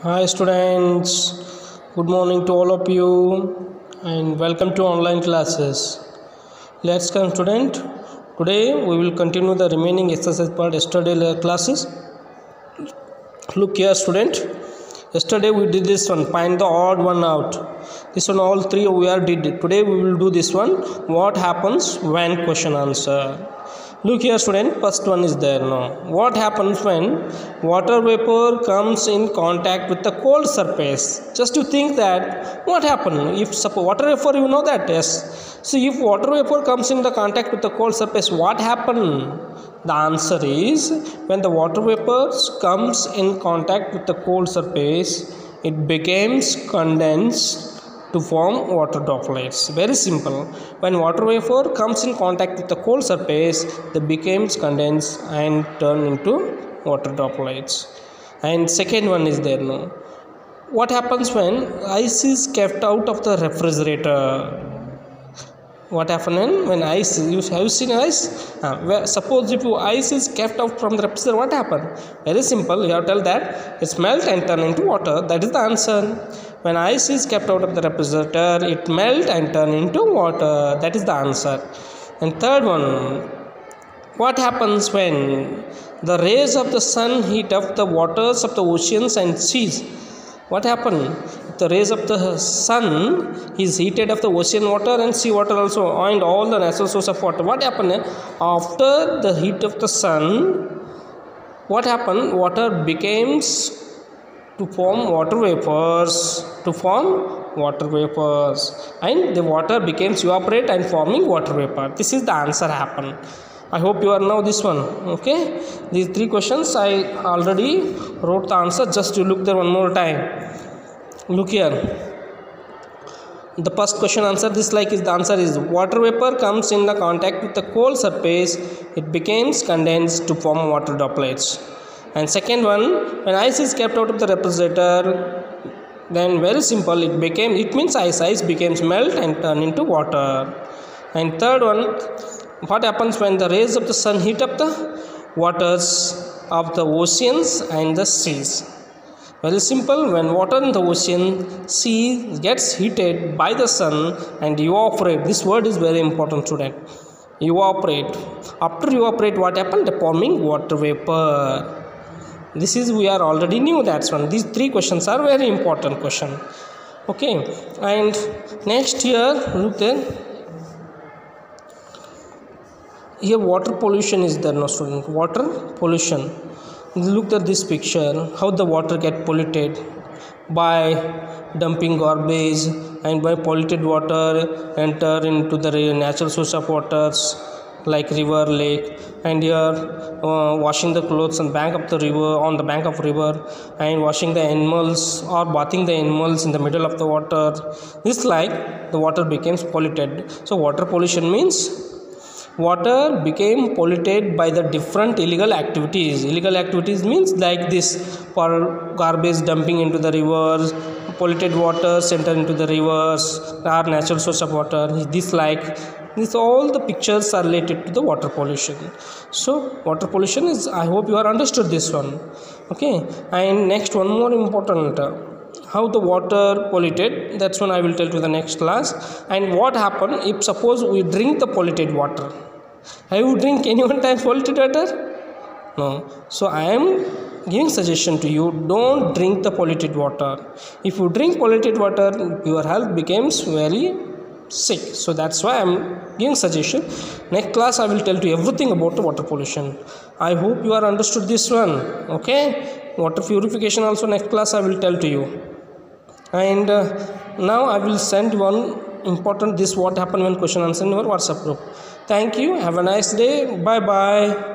Hi students, good morning to all of you and welcome to online classes. Let's come student. Today we will continue the remaining exercise part yesterday classes. Look here student. Yesterday we did this one, find the odd one out. This one all three we are did it. Today we will do this one, what happens when question answer. Look here student, first one is there now. What happens when water vapor comes in contact with the cold surface? Just to think that what happens if suppose water vapor, you know that, yes. So if water vapor comes in the contact with the cold surface, what happens? The answer is when the water vapor comes in contact with the cold surface, it becomes condensed to form water droplets. Very simple. When water vapor comes in contact with the cold surface, they becomes condensed and turn into water droplets. And second one is there now. What happens when ice is kept out of the refrigerator? What happens when ice? Have you seen ice? Suppose if ice is kept out from the refrigerator, what happens? Very simple. You have to tell that it melt and turn into water. That is the answer. When ice is kept out of the refrigerator, it melt and turn into water. That is the answer. And third one, what happens when the rays of the sun heat up the waters of the oceans and seas? What happened? The rays of the sun is heated of the ocean water and sea water also, and all the natural source of water. What happened after the heat of the sun? What happened? Water becomes to form water vapors, and the water becomes evaporate and forming water vapor. This is the answer happen. I hope you are now this one. Okay, these three questions I already wrote the answer. Just you look there one more time. Look here. The first question answer this like is the answer is water vapor comes in the contact with the cold surface, it becomes condensed to form water droplets. And second one, when ice is kept out of the refrigerator, then very simple, it means ice becomes melt and turn into water. And third one, what happens when the rays of the sun heat up the waters of the oceans and the seas? Very simple, when water in the ocean, sea gets heated by the sun and evaporate. This word is very important student. Evaporate. After evaporate, what happened? The forming water vapor. This is we are already knew that's one. These three questions are very important question. Okay, and next here look there. Here water pollution is there now student. Water pollution. Look at this picture, how the water get polluted by dumping garbage, and by polluted water enter into the natural source of waters like river, lake, and here washing the clothes on the bank of river, and washing the animals or bathing the animals in the middle of the water. This like the water becomes polluted. So water pollution means water became polluted by the different illegal activities. Illegal activities means like this, for garbage dumping into the rivers, polluted water enter into the rivers, our natural source of water. This all the pictures are related to the water pollution. So water pollution is, I hope you are understood this one. Okay, and next one more important. How the water polluted, that's one I will tell to the next class. And what happen if suppose we drink the polluted water? Have you drink any one time polluted water? No. So I am giving suggestion to you, don't drink the polluted water. If you drink polluted water, your health becomes very sick. So that's why I am giving suggestion. Next class I will tell you everything about the water pollution. I hope you are understood this one. Okay, water purification also next class I will tell to you. And now I will send one important this what happened when question answer in your WhatsApp group. Thank you. Have a nice day. Bye bye.